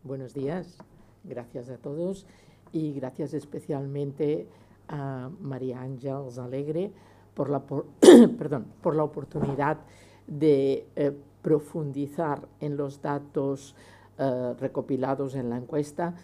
Buenos días, gracias a todos y gracias especialmente a María Ángeles Alegre por la, por la oportunidad de profundizar en los datos recopilados en la encuesta,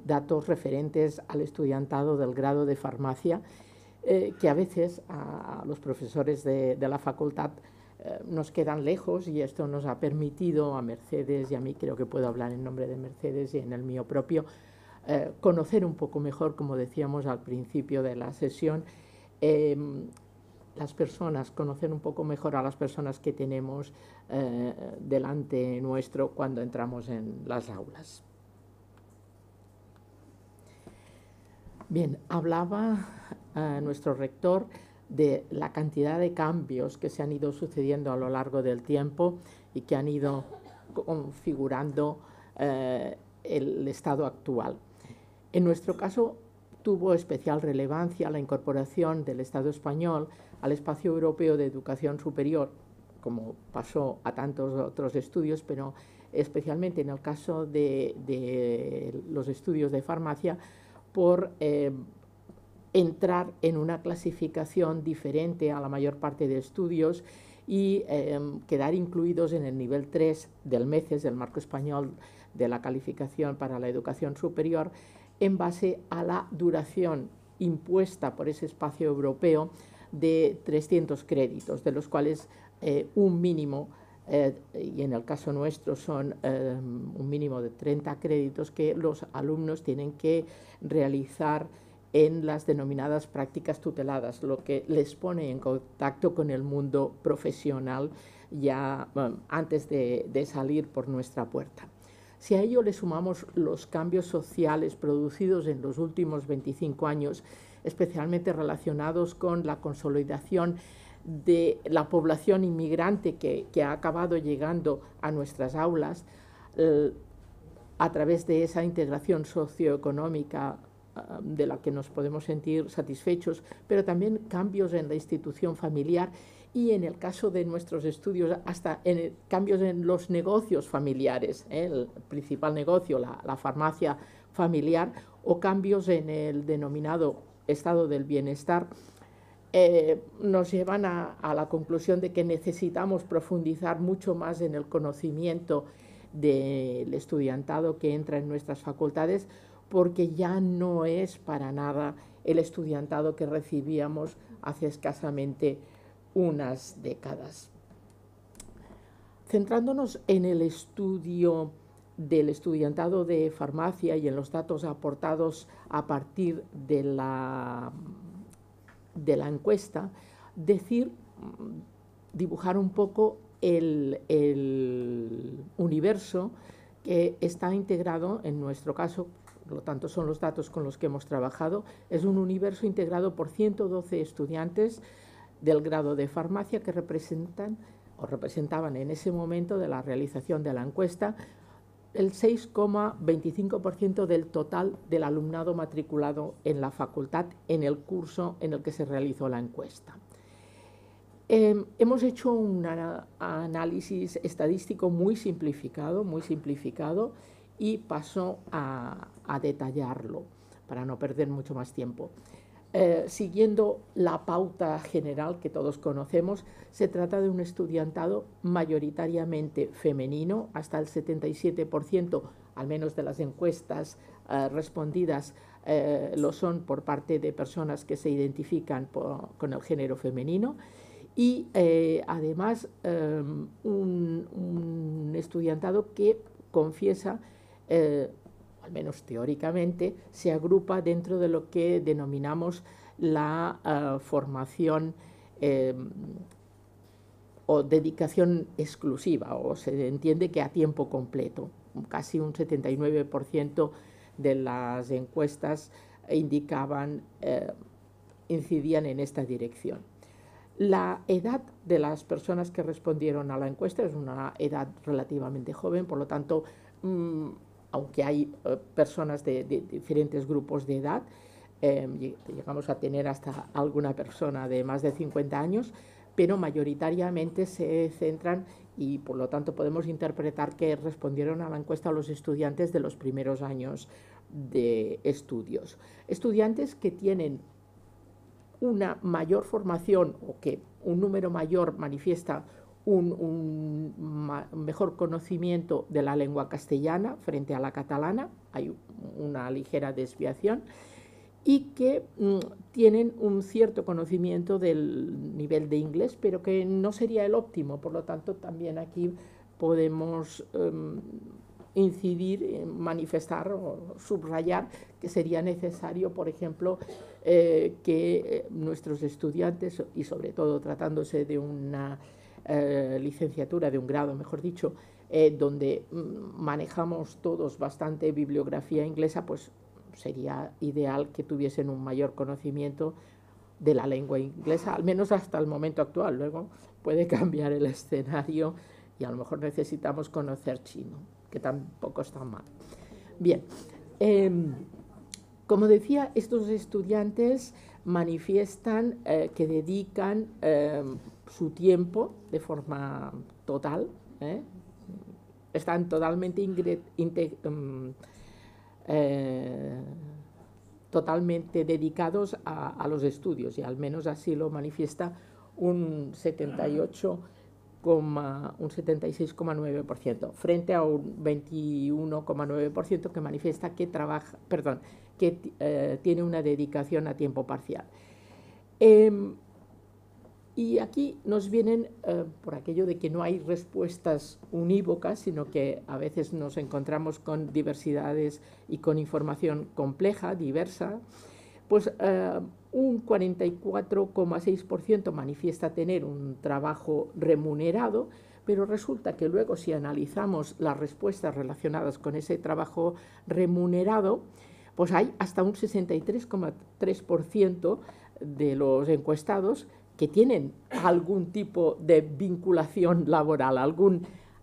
datos referentes al estudiantado del grado de farmacia, que a veces a los profesores de la facultad nos quedan lejos, y esto nos ha permitido a Mercedes y a mí, creo que puedo hablar en nombre de Mercedes y en el mío propio, conocer un poco mejor, como decíamos al principio de la sesión, las personas, conocer un poco mejor a las personas que tenemos delante nuestro cuando entramos en las aulas. Bien, hablaba nuestro rector de la cantidad de cambios que se han ido sucediendo a lo largo del tiempo y que han ido configurando el estado actual. En nuestro caso, tuvo especial relevancia la incorporación del Estado español al espacio europeo de educación superior, como pasó a tantos otros estudios, pero especialmente en el caso de los estudios de farmacia, por entrar en una clasificación diferente a la mayor parte de estudios y quedar incluidos en el nivel 3 del MECES, del Marco Español de la Calificación para la Educación Superior, en base a la duración impuesta por ese espacio europeo de 300 créditos, de los cuales un mínimo, y en el caso nuestro son un mínimo de 30 créditos que los alumnos tienen que realizar en las denominadas prácticas tuteladas, lo que les pone en contacto con el mundo profesional ya antes de salir por nuestra puerta. Si a ello le sumamos los cambios sociales producidos en los últimos 25 años, especialmente relacionados con la consolidación de la población inmigrante que ha acabado llegando a nuestras aulas a través de esa integración socioeconómica de la que nos podemos sentir satisfechos, pero también cambios en la institución familiar y, en el caso de nuestros estudios, hasta cambios en los negocios familiares, el principal negocio, la farmacia familiar, o cambios en el denominado estado del bienestar, nos llevan a la conclusión de que necesitamos profundizar mucho más en el conocimiento del estudiantado que entra en nuestras facultades, porque ya no es para nada el estudiantado que recibíamos hace escasamente unas décadas. Centrándonos en el estudio del estudiantado de farmacia y en los datos aportados a partir de la encuesta, dibujar un poco el universo que está integrado, en nuestro caso, por lo tanto son los datos con los que hemos trabajado, es un universo integrado por 112 estudiantes del grado de farmacia que representaban en ese momento de la realización de la encuesta el 6,25% del total del alumnado matriculado en la facultad en el curso en el que se realizó la encuesta. Hemos hecho un análisis estadístico muy simplificado, y paso a detallarlo para no perder mucho más tiempo. Siguiendo la pauta general que todos conocemos, se trata de un estudiantado mayoritariamente femenino, hasta el 77%, al menos de las encuestas respondidas, lo son por parte de personas que se identifican con el género femenino, y además un estudiantado que confiesa, al menos teóricamente, se agrupa dentro de lo que denominamos la formación o dedicación exclusiva, o se entiende que a tiempo completo. Casi un 79% de las encuestas incidían en esta dirección. La edad de las personas que respondieron a la encuesta es una edad relativamente joven, por lo tanto, aunque hay personas de diferentes grupos de edad, llegamos a tener hasta alguna persona de más de 50 años, pero mayoritariamente se centran, y por lo tanto podemos interpretar que respondieron a la encuesta a los estudiantes de los primeros años de estudios. Estudiantes que tienen una mayor formación o que un número mayor manifiesta un mejor conocimiento de la lengua castellana frente a la catalana, hay una ligera desviación, y que tienen un cierto conocimiento del nivel de inglés, pero que no sería el óptimo. Por lo tanto, también aquí podemos incidir, manifestar o subrayar que sería necesario, por ejemplo, que nuestros estudiantes, y sobre todo tratándose de una licenciatura, de un grado, mejor dicho, donde manejamos todos bastante bibliografía inglesa, pues sería ideal que tuviesen un mayor conocimiento de la lengua inglesa, al menos hasta el momento actual. Luego puede cambiar el escenario y a lo mejor necesitamos conocer chino, que tampoco está mal. Bien, como decía, estos estudiantes manifiestan que dedican su tiempo de forma total, están totalmente totalmente dedicados a los estudios, y al menos así lo manifiesta un 76,9%, frente a un 21,9% que manifiesta que tiene una dedicación a tiempo parcial. Y aquí nos vienen, por aquello de que no hay respuestas unívocas, sino que a veces nos encontramos con diversidades y con información compleja, diversa, pues un 44,6% manifiesta tener un trabajo remunerado, pero resulta que luego, si analizamos las respuestas relacionadas con ese trabajo remunerado, pues hay hasta un 63,3% de los encuestados que tienen algún tipo de vinculación laboral,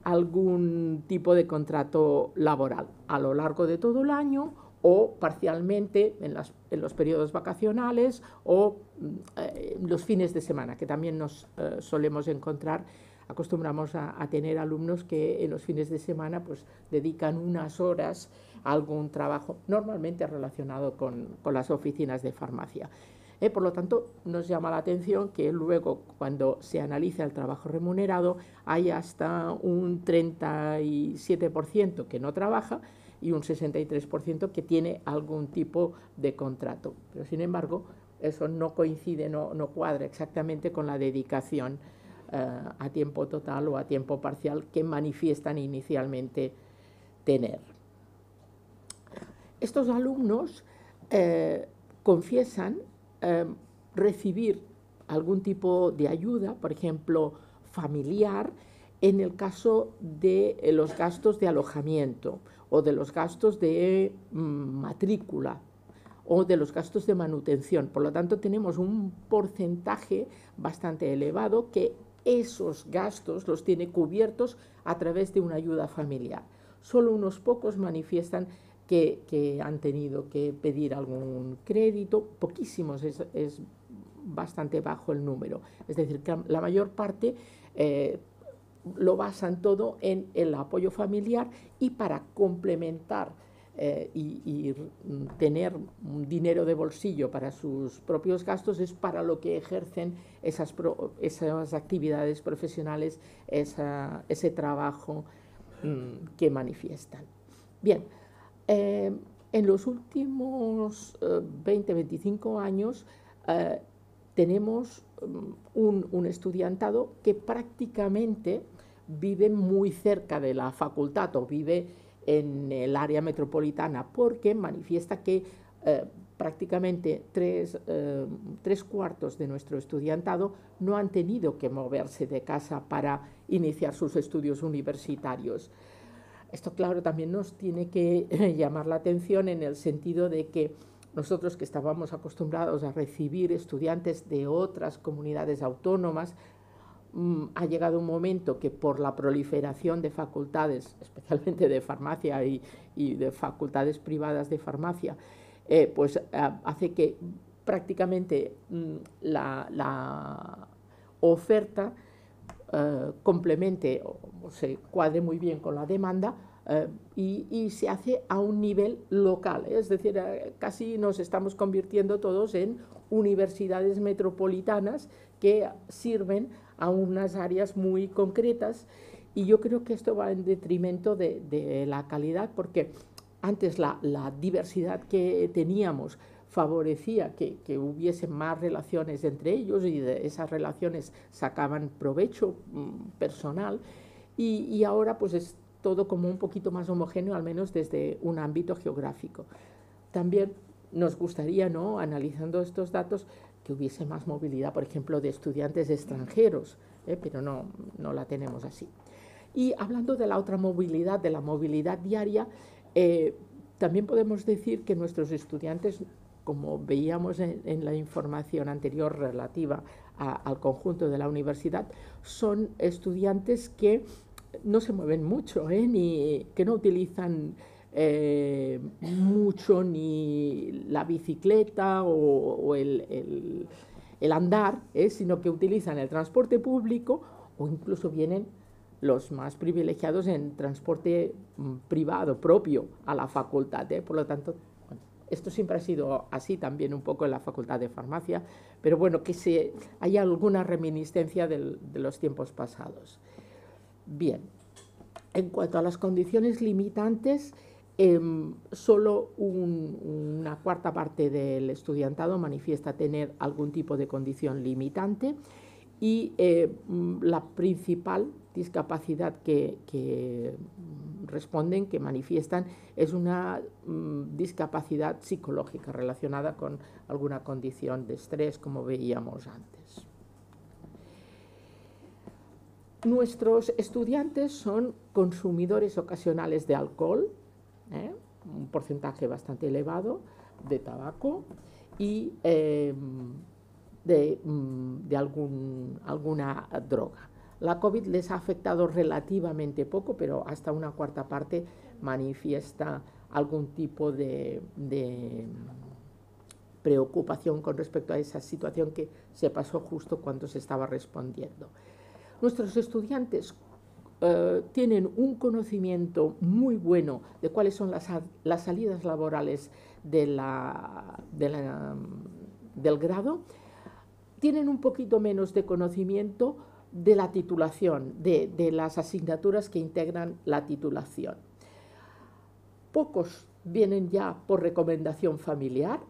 algún tipo de contrato laboral a lo largo de todo el año, o parcialmente en los periodos vacacionales o los fines de semana, que también nos solemos encontrar. Acostumbramos a tener alumnos que en los fines de semana pues dedican unas horas a algún trabajo, normalmente relacionado con las oficinas de farmacia. Por lo tanto, nos llama la atención que luego, cuando se analiza el trabajo remunerado, hay hasta un 37% que no trabaja y un 63% que tiene algún tipo de contrato. Pero, sin embargo, eso no coincide, no cuadra exactamente con la dedicación a tiempo total o a tiempo parcial que manifiestan inicialmente tener. Estos alumnos confiesan recibir algún tipo de ayuda, por ejemplo, familiar, en el caso de los gastos de alojamiento o de los gastos de matrícula o de los gastos de manutención. Por lo tanto, tenemos un porcentaje bastante elevado que esos gastos los tiene cubiertos a través de una ayuda familiar. Solo unos pocos manifiestan que han tenido que pedir algún crédito, poquísimos, es bastante bajo el número. Es decir, que la mayor parte lo basan todo en el apoyo familiar, y para complementar y tener un dinero de bolsillo para sus propios gastos es para lo que ejercen esas actividades profesionales, ese trabajo que manifiestan. Bien. En los últimos 20-25 años tenemos un estudiantado que prácticamente vive muy cerca de la facultad o vive en el área metropolitana, porque manifiesta que prácticamente tres cuartos de nuestro estudiantado no han tenido que moverse de casa para iniciar sus estudios universitarios. Esto, claro, también nos tiene que llamar la atención en el sentido de que nosotros, que estábamos acostumbrados a recibir estudiantes de otras comunidades autónomas, ha llegado un momento que, por la proliferación de facultades, especialmente de farmacia y de facultades privadas de farmacia, pues hace que prácticamente oferta complemente o se cuadre muy bien con la demanda y se hace a un nivel local, es decir, casi nos estamos convirtiendo todos en universidades metropolitanas que sirven a unas áreas muy concretas, y yo creo que esto va en detrimento de la calidad, porque antes la diversidad que teníamos favorecía que hubiese más relaciones entre ellos, y de esas relaciones sacaban provecho personal, y ahora pues es todo como un poquito más homogéneo, al menos desde un ámbito geográfico. También nos gustaría, ¿no?, analizando estos datos, que hubiese más movilidad, por ejemplo, de estudiantes extranjeros, pero no la tenemos así. Y hablando de la otra movilidad, de la movilidad diaria, también podemos decir que nuestros estudiantes, como veíamos en la información anterior relativa al conjunto de la universidad, son estudiantes que no se mueven mucho, ni que no utilizan mucho ni la bicicleta o el andar, sino que utilizan el transporte público, o incluso vienen los más privilegiados en transporte privado, propio a la facultad. Por lo tanto, bueno, esto siempre ha sido así también un poco en la Facultad de Farmacia, pero bueno, que haya alguna reminiscencia de los tiempos pasados. Bien, en cuanto a las condiciones limitantes, solo una cuarta parte del estudiantado manifiesta tener algún tipo de condición limitante, y la principal discapacidad que responden, que manifiestan, es una discapacidad psicológica relacionada con alguna condición de estrés, como veíamos antes. Nuestros estudiantes son consumidores ocasionales de alcohol, un porcentaje bastante elevado, de tabaco y de alguna droga. La COVID les ha afectado relativamente poco, pero hasta una cuarta parte manifiesta algún tipo de preocupación con respecto a esa situación que se pasó justo cuando se estaba respondiendo. Nuestros estudiantes tienen un conocimiento muy bueno de cuáles son las salidas laborales del grado. Tienen un poquito menos de conocimiento de la titulación, de las asignaturas que integran la titulación. Pocos vienen ya por recomendación familiar,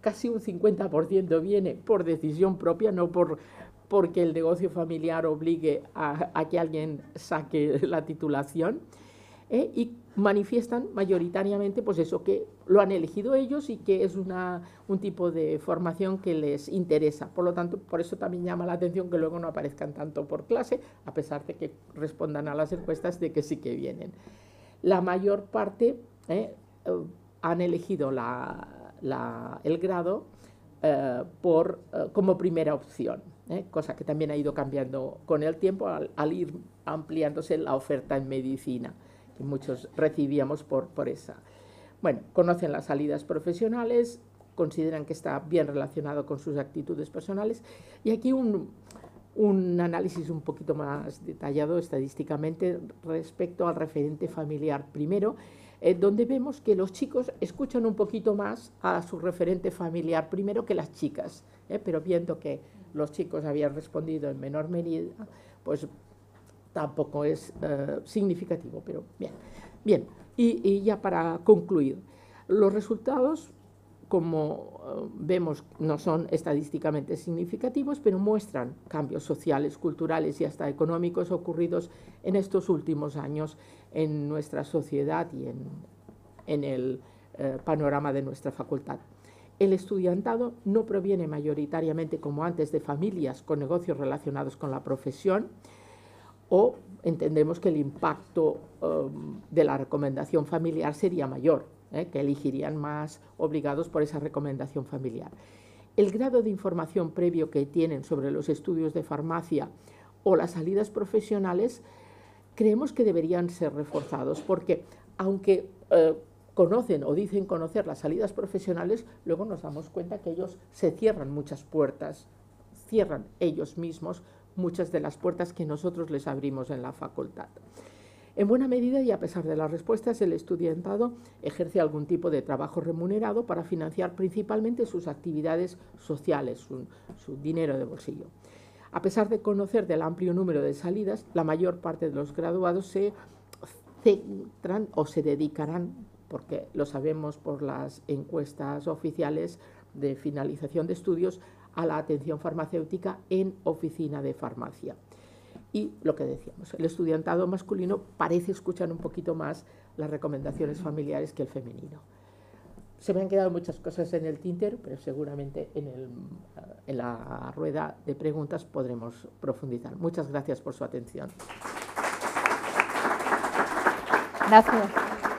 casi un 50% viene por decisión propia, no porque el negocio familiar obligue a que alguien saque la titulación, y manifiestan mayoritariamente pues eso, que lo han elegido ellos y que es un tipo de formación que les interesa. Por lo tanto, por eso también llama la atención que luego no aparezcan tanto por clase, a pesar de que respondan a las encuestas de que sí que vienen. La mayor parte han elegido el grado como primera opción, cosa que también ha ido cambiando con el tiempo al ir ampliándose la oferta en medicina, que muchos recibíamos por esa. Bueno, conocen las salidas profesionales, consideran que está bien relacionado con sus actitudes personales, y aquí un análisis un poquito más detallado estadísticamente respecto al referente familiar primero, donde vemos que los chicos escuchan un poquito más a su referente familiar primero que las chicas, pero viendo que los chicos habían respondido en menor medida, pues tampoco es significativo, pero bien. Bien, y ya para concluir, los resultados, como vemos, no son estadísticamente significativos, pero muestran cambios sociales, culturales y hasta económicos ocurridos en estos últimos años en nuestra sociedad y en el panorama de nuestra facultad. El estudiantado no proviene mayoritariamente, como antes, de familias con negocios relacionados con la profesión, o entendemos que el impacto de la recomendación familiar sería mayor, que elegirían más obligados por esa recomendación familiar. El grado de información previo que tienen sobre los estudios de farmacia o las salidas profesionales creemos que deberían ser reforzados, porque aunque conocen o dicen conocer las salidas profesionales, luego nos damos cuenta que ellos se cierran muchas puertas, cierran ellos mismos muchas de las puertas que nosotros les abrimos en la facultad. En buena medida, y a pesar de las respuestas, el estudiantado ejerce algún tipo de trabajo remunerado para financiar principalmente sus actividades sociales, su dinero de bolsillo. A pesar de conocer del amplio número de salidas, la mayor parte de los graduados se centran o se dedicarán, porque lo sabemos por las encuestas oficiales de finalización de estudios, a la atención farmacéutica en oficina de farmacia. Y lo que decíamos, el estudiantado masculino parece escuchar un poquito más las recomendaciones familiares que el femenino. Se me han quedado muchas cosas en el tintero, pero seguramente en la rueda de preguntas podremos profundizar. Muchas gracias por su atención. Gracias.